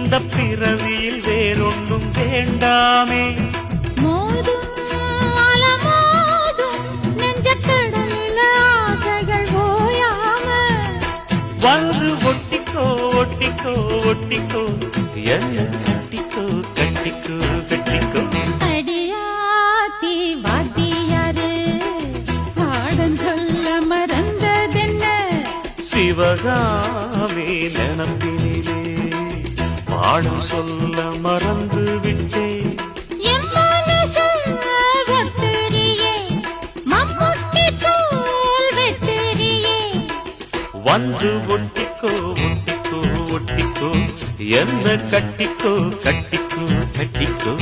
இந்த பிறவியில் வேறொன்றும் வேண்டாமே. மோதும் அலமோதும் நெஞ்சக்கடலில் ஆசைகள் ஓயாம வந்து ஒட்டிக்கோ ஒட்டிக்கோ ஒட்டிக்கோ என்ன கட்டிக்கோ கட்டிக்கோ கட்டிக்கோ. அடியாத்தி வாத்தியாரு பாடம் சொல்ல மறந்ததென்ன சிவகாமி நினப்பினிலே பாடம் சொல்ல மறந்து விட்டேன். என் மனசு ஒட்டுறியே மம்முட்டி தோல் வெட்டுறியே வந்து ஒட்டிக்கோ ஒட்டிக்கோ ஒட்டிக்கோ என்ன கட்டிக்கோ கட்டிக்கோ கட்டிக்கோ.